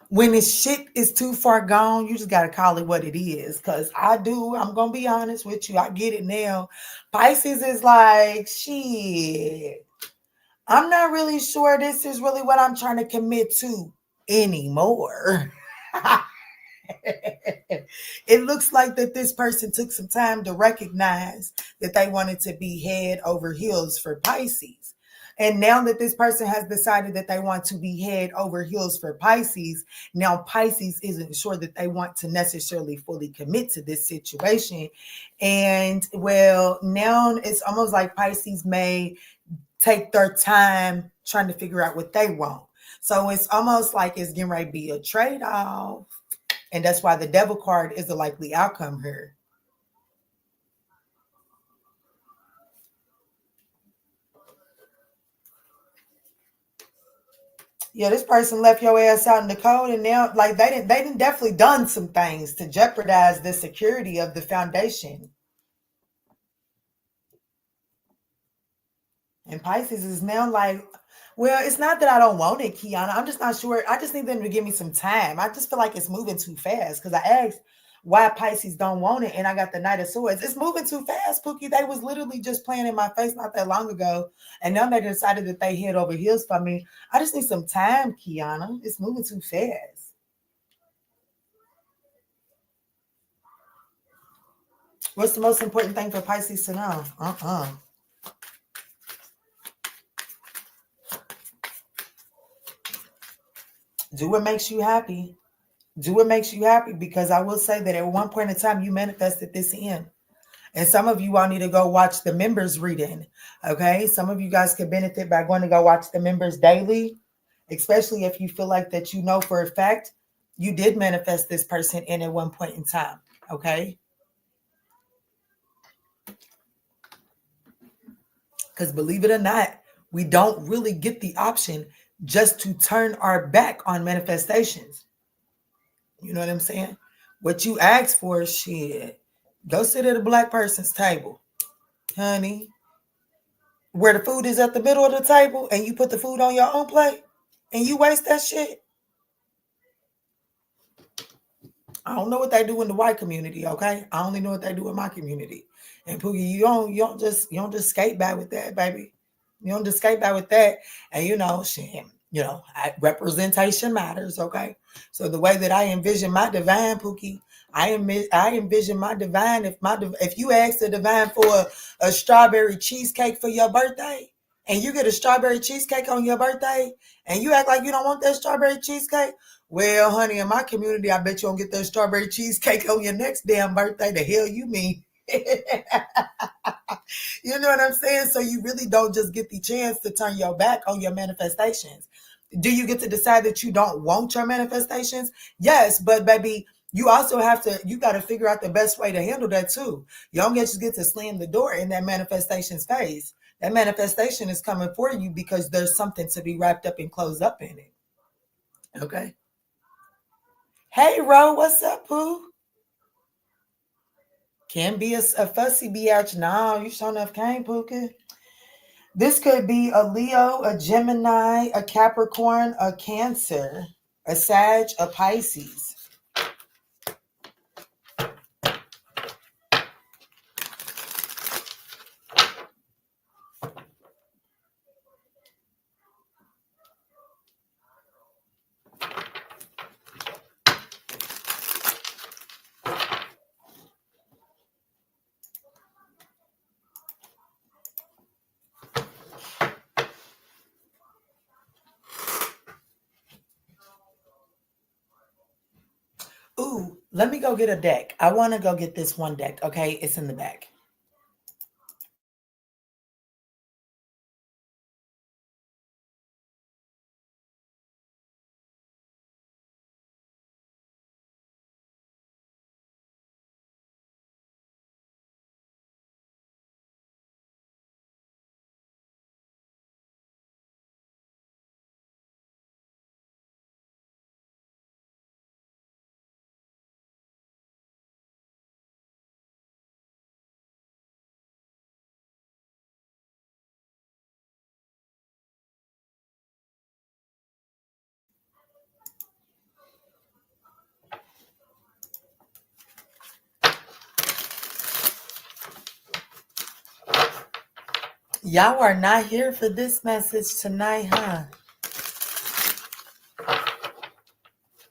when the shit is too far gone, you just got to call it what it is. Because I'm going to be honest with you. I get it now. Pisces is like, shit, I'm not really sure this is really what I'm trying to commit to anymore. It looks like that this person took some time to recognize that they wanted to be head over heels for Pisces. And now that this person has decided that they want to be head over heels for Pisces, now Pisces isn't sure that they want to necessarily fully commit to this situation. And well, now it's almost like Pisces may take their time trying to figure out what they want. So it's almost like it's getting ready to be a trade-off. And that's why the Devil card is a likely outcome here. Yeah, this person left your ass out in the cold, and now like they didn't definitely done some things to jeopardize the security of the foundation. And Pisces is now like, well, it's not that I don't want it, Kiana. I'm just not sure. I just need them to give me some time. I just feel like it's moving too fast because I asked why Pisces don't want it, and I got the Knight of Swords. It's moving too fast, Pookie. They was literally just playing in my face not that long ago, and now they decided that they head over heels for me. I just need some time, Kiana. It's moving too fast. What's the most important thing for Pisces to know? Do what makes you happy. Do what makes you happy, because I will say that at one point in time you manifested this in. And some of you all need to go watch the members reading. Okay. Some of you guys could benefit by going to go watch the members daily, especially if you feel like that you know for a fact you did manifest this person in at one point in time. Okay. Because believe it or not, we don't really get the option just to turn our back on manifestations. You know what I'm saying? What you ask for is shit. Go sit at a black person's table, honey, where the food is at the middle of the table and you put the food on your own plate and you waste that shit. I don't know what they do in the white community, okay? I only know what they do in my community. And Pookie, you don't just skate by with that, baby. You don't just skate by with that. And shit, representation matters, okay? So the way that I envision my divine, Pookie, I envision my divine. If you ask the divine for a strawberry cheesecake for your birthday, and you get a strawberry cheesecake on your birthday, and you act like you don't want that strawberry cheesecake, well, honey, in my community, I bet you don't get that strawberry cheesecake on your next damn birthday. The hell you mean? You know what I'm saying? So you really don't just get the chance to turn your back on your manifestations. Do you get to decide that you don't want your manifestations? Yes, but baby, you also you got to figure out the best way to handle that too. You don't just get to slam the door in that manifestation's face. That manifestation is coming for you because there's something to be wrapped up and closed up in it. Okay. Hey, Ro, what's up, Pooh? Can be a fussy biatch. No, you sure enough can't, Puka. This could be a Leo, a Gemini, a Capricorn, a Cancer, a Sag, a Pisces. Ooh, let me go get a deck. I want to go get this one deck. Okay, it's in the back. Y'all are not here for this message tonight, huh?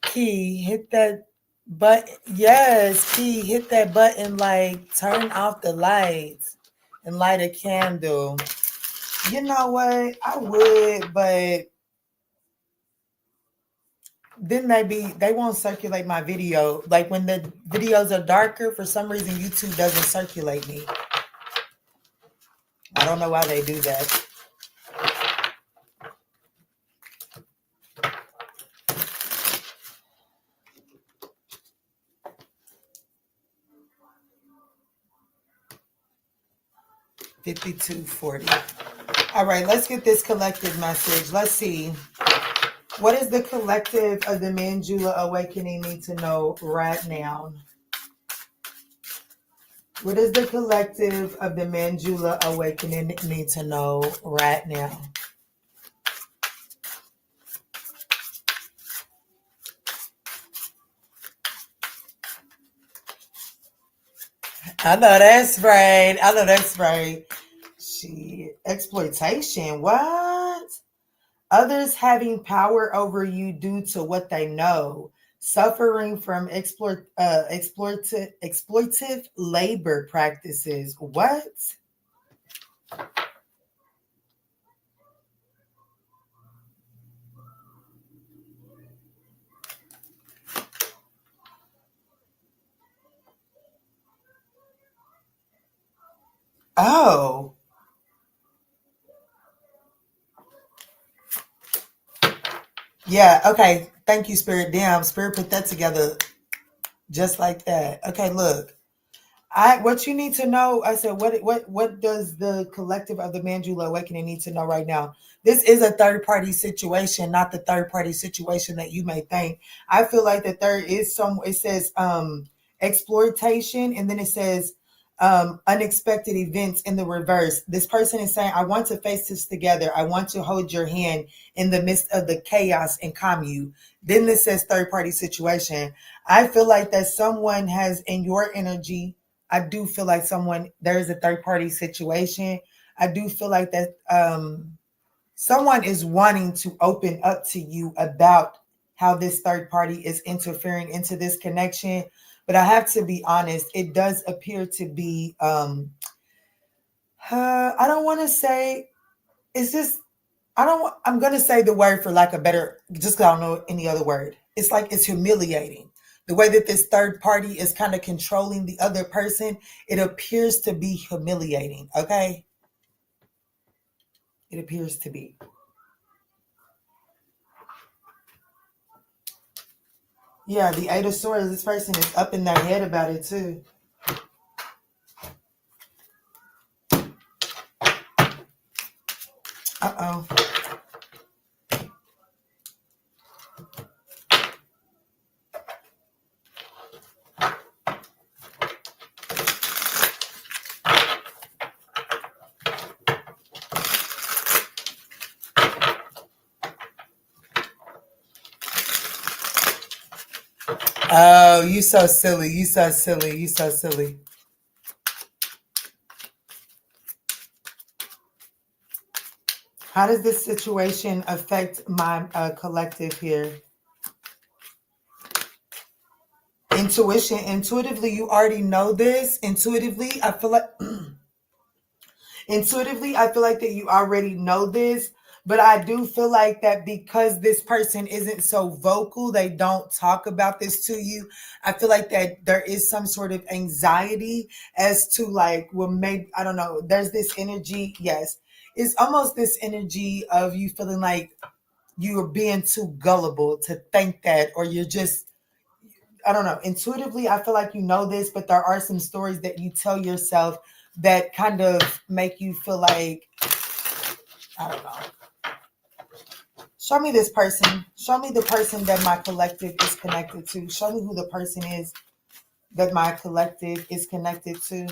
Key, hit that button. Yes, Key, hit that button, like turn off the lights and light a candle. You know what? I would, but then they won't circulate my video. Like when the videos are darker, for some reason YouTube doesn't circulate me. I don't know why they do that. $52.40. All right, let's get this collective message. Let's see. What does the collective of the Manjula Awakening need to know right now? What does the collective of the Manjula Awakening need to know right now? I know that's right. I know that's right. Shit. Exploitation. What? Others having power over you due to what they know. Suffering from exploitative labor practices. What? Oh. Yeah, okay. Thank you, Spirit. Damn, Spirit put that together just like that. Okay, look. What you need to know, I said, what does the collective of the Manjula Awakening need to know right now? This is a third party situation, not the third party situation that you may think. I feel like that there is it says exploitation, and then it says unexpected events in the reverse. This person is saying, I want to face this together. I want to hold your hand in the midst of the chaos and calm you. Then this says third party situation. I feel like that someone has in your energy. I do feel like there is a third party situation. I do feel like that someone is wanting to open up to you about how this third party is interfering into this connection. But I have to be honest, it does appear to be, I don't want to say, it's just, I'm going to say the word for lack of better, just because I don't know any other word. It's like it's humiliating. The way that this third party is kind of controlling the other person, it appears to be humiliating, okay? It appears to be. Yeah, the Eight of Swords, this person is up in their head about it too. Uh-oh. Oh, you so silly. You so silly. You so silly. How does this situation affect my collective here? Intuition. Intuitively, you already know this. Intuitively, I feel like that you already know this, but I do feel like that because this person isn't so vocal, they don't talk about this to you. I feel like that there is some sort of anxiety as to like, well, maybe, I don't know. There's this energy. Yes. It's almost this energy of you feeling like you are being too gullible to think that, or you're just, I don't know. Intuitively, I feel like you know this, but there are some stories that you tell yourself that kind of make you feel like, I don't know. Show me this person. Show me the person that my collective is connected to. Show me who the person is that my collective is connected to.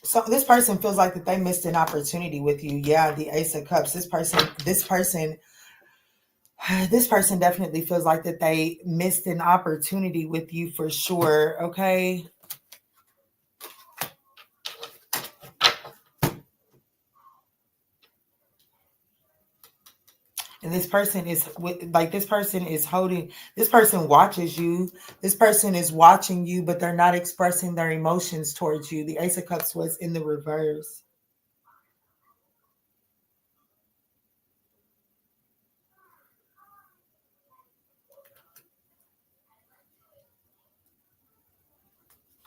So this person feels like that they missed an opportunity with you. Yeah, the Ace of Cups. This person definitely feels like that they missed an opportunity with you for sure. Okay. And this person is holding, this person watches you. This person is watching you, but they're not expressing their emotions towards you. The Ace of Cups was in the reverse.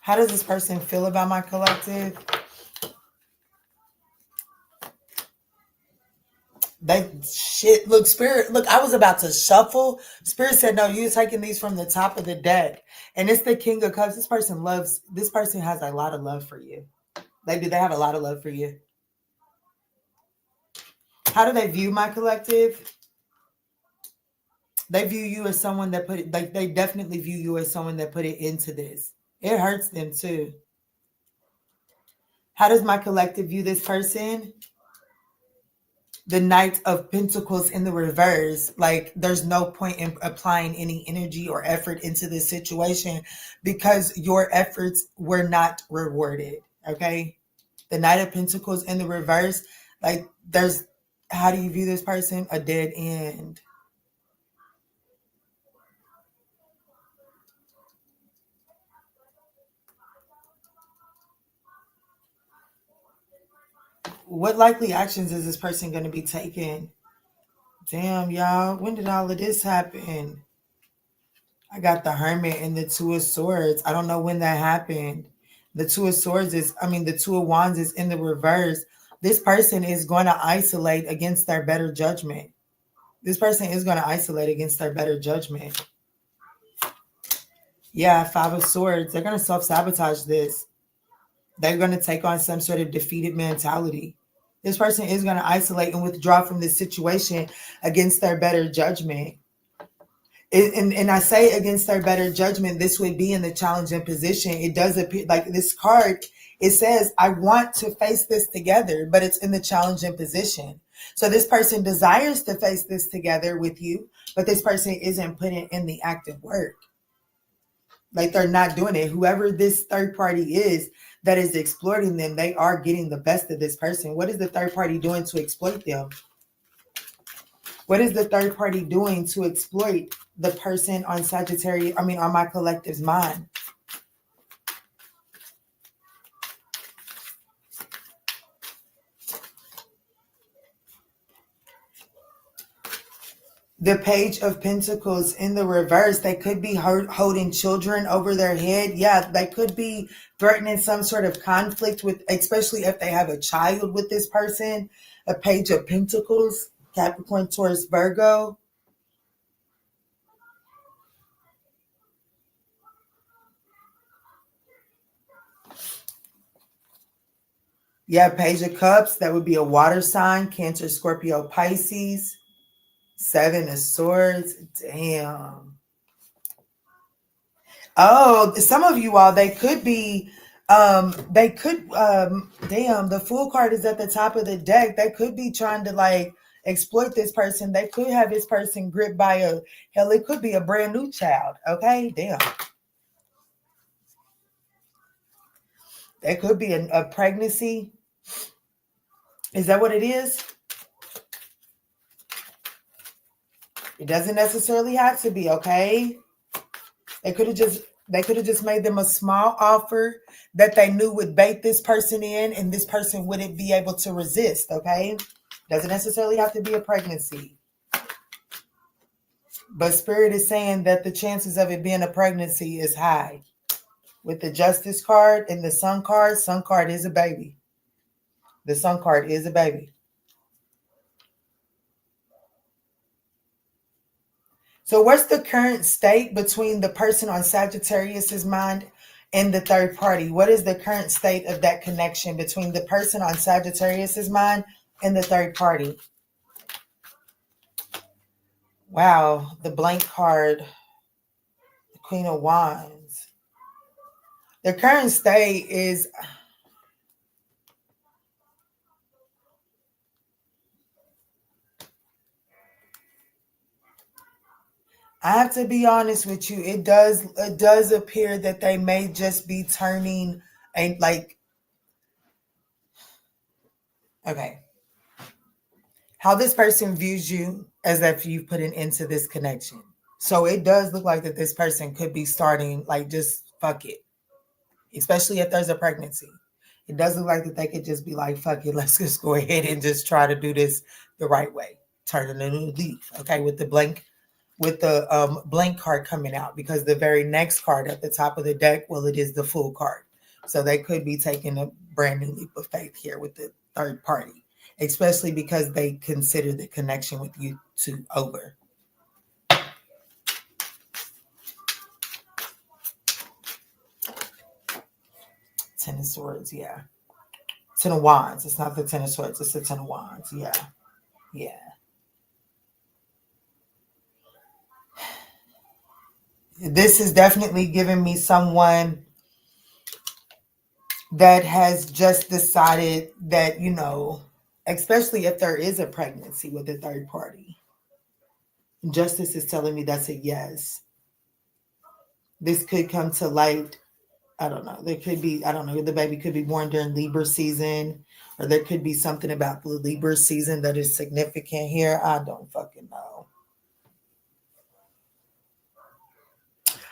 How does this person feel about my collective? Look, Spirit, look, I was about to shuffle. Spirit said, no, you're taking these from the top of the deck. And it's the King of Cups. This person has a lot of love for you. They have a lot of love for you. How do they view my collective? They view you as someone that put it, like they definitely view you as someone that put it into this. It hurts them too. How does my collective view this person? The Knight of Pentacles in the reverse. Like there's no point in applying any energy or effort into this situation because your efforts were not rewarded. Okay. The Knight of Pentacles in the reverse. Like how do you view this person? A dead end. What likely actions is this person going to be taking? Damn, y'all. When did all of this happen? I got the Hermit and the Two of Swords. I don't know when that happened. The Two of Swords the Two of Wands is in the reverse. This person is going to isolate against their better judgment. This person is going to isolate against their better judgment. Yeah, Five of Swords. They're going to self-sabotage this. They're going to take on some sort of defeated mentality. This person is going to isolate and withdraw from this situation against their better judgment. And I say against their better judgment, this would be in the challenging position. It does appear like this card, it says, I want to face this together, but it's in the challenging position. So this person desires to face this together with you, but this person isn't putting in the active work. Like they're not doing it. Whoever this third party is that is exploiting them, they are getting the best of this person. What is the third party doing to exploit them? What is the third party doing to exploit the person on Sagittarius? I mean, on my collective's mind? The Page of Pentacles in the reverse. They could be holding children over their head. Yeah, they could be threatening some sort of conflict with, especially if they have a child with this person. A Page of Pentacles, Capricorn, Taurus, Virgo. Yeah, Page of Cups. That would be a water sign. Cancer, Scorpio, Pisces. Seven of Swords. Damn. Oh, some of you all, they could be They could, damn, the Fool card is at the top of the deck. They could be trying to like exploit this person. They could have this person gripped by hell, it could be a brand new child. Okay, damn. It could be a pregnancy. Is that what it is? It doesn't necessarily have to be, okay? They could have just made them a small offer that they knew would bait this person in, and this person wouldn't be able to resist, okay? Doesn't necessarily have to be a pregnancy. But Spirit is saying that the chances of it being a pregnancy is high. With the Justice card and the Sun card is a baby. The Sun card is a baby. So what's the current state between the person on Sagittarius's mind and the third party? What is the current state of that connection between the person on Sagittarius's mind and the third party? Wow, the blank card, the Queen of Wands. The current state is... I have to be honest with you. It does appear that they may just be turning and like, okay, how this person views you as if you put an end to this connection. So it does look like that this person could be starting like just fuck it, especially if there's a pregnancy. It does look like that they could just be like, fuck it, let's just go ahead and just try to do this the right way. Turn a new leaf, okay, with the blank card coming out, because the very next card at the top of the deck, well, it is the Fool card. So they could be taking a brand new leap of faith here with the third party, especially because they consider the connection with you two over. Ten of Swords, yeah. Ten of Wands. It's not the Ten of Swords, it's the Ten of Wands. Yeah. Yeah. This is definitely giving me someone that has just decided that, you know, especially if there is a pregnancy with a third party. Justice is telling me that's a yes. This could come to light. I don't know. There could be, I don't know, the baby could be born during Libra season, or there could be something about the Libra season that is significant here. I don't fucking know.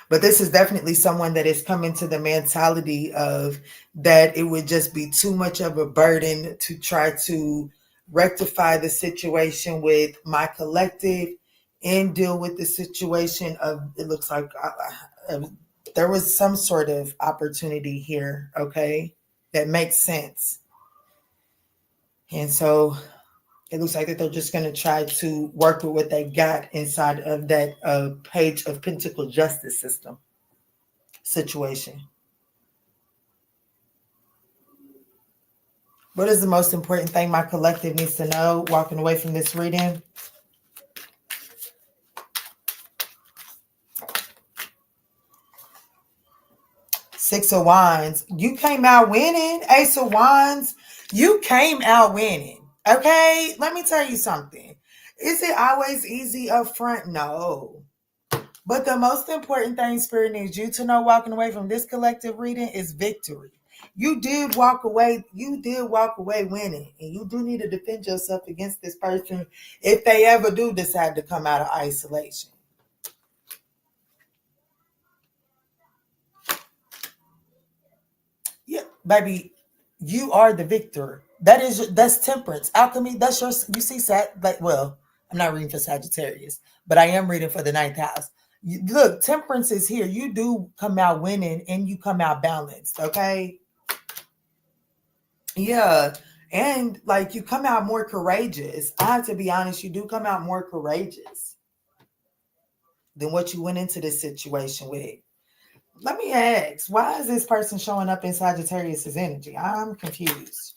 But this is definitely someone that is coming to the mentality of that it would just be too much of a burden to try to rectify the situation with my collective and deal with the situation of, it looks like there was some sort of opportunity here, okay, that makes sense. And so it looks like that they're just going to try to work with what they got inside of that Page of Pentacle justice system situation. What is the most important thing my collective needs to know walking away from this reading? Six of Wands. You came out winning. Ace of Wands. You came out winning. Okay, let me tell you something. Is it always easy up front? No. But the most important thing Spirit needs you to know walking away from this collective reading is victory. You did walk away winning. And you do need to defend yourself against this person if they ever do decide to come out of isolation. Yeah, baby, you are the victor. That's temperance. Alchemy, that's your, you see, well, I'm not reading for Sagittarius, but I am reading for the 9th house. Look, temperance is here. You do come out winning and you come out balanced, okay? Yeah, and like you come out more courageous. I have to be honest, you do come out more courageous than what you went into this situation with. Let me ask, why is this person showing up in Sagittarius's energy? I'm confused.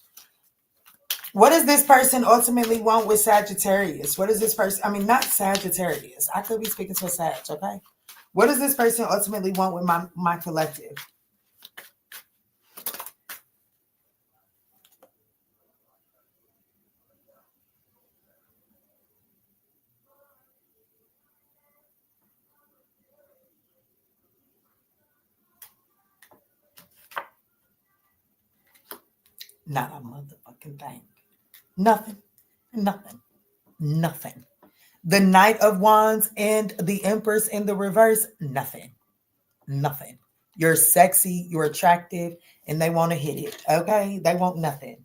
What does this person ultimately want with Sagittarius? What does this person, I mean, not Sagittarius. I could be speaking to a Sag, okay? What does this person ultimately want with my collective? Not a motherfucking thing. Nothing. Nothing. Nothing. The Knight of Wands and the Empress in the reverse, nothing. Nothing. You're sexy, you're attractive, and they want to hit it. Okay? They want nothing.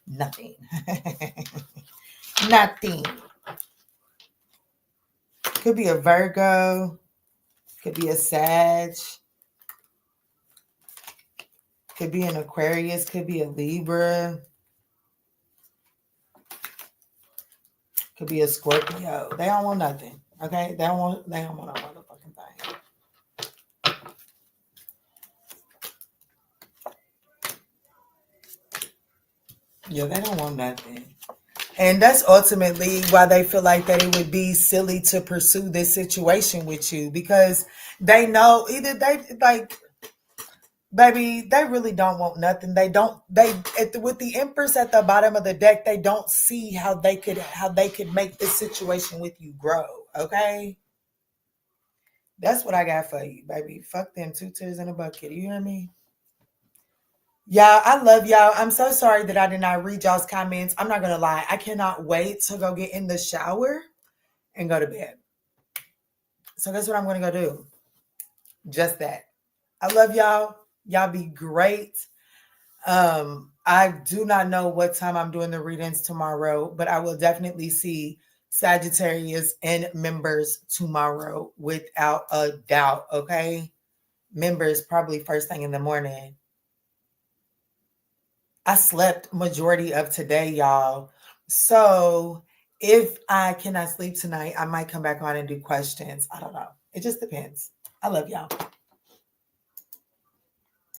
Nothing. Nothing. Could be a Virgo. Could be a Sag. Could be an Aquarius. Could be a Libra. Could be a Scorpio. They don't want nothing. Okay? They don't want no motherfucking thing. Yeah, they don't want nothing. And that's ultimately why they feel like that it would be silly to pursue this situation with you, because they know either they like, baby, they really don't want nothing. With the Empress at the bottom of the deck, they don't see how they could make this situation with you grow. Okay, that's what I got for you, baby. Fuck them 2 tears in a bucket. You hear me? Y'all, I love y'all. I'm so sorry that I did not read y'all's comments. I'm not gonna lie. I cannot wait to go get in the shower and go to bed. So that's what I'm gonna go do. Just that. I love y'all. Y'all be great. I do not know what time I'm doing the readings tomorrow, but I will definitely see Sagittarius and members tomorrow without a doubt. Okay. Members probably first thing in the morning. I slept majority of today, y'all. So if I cannot sleep tonight, I might come back on and do questions. I don't know. It just depends. I love y'all.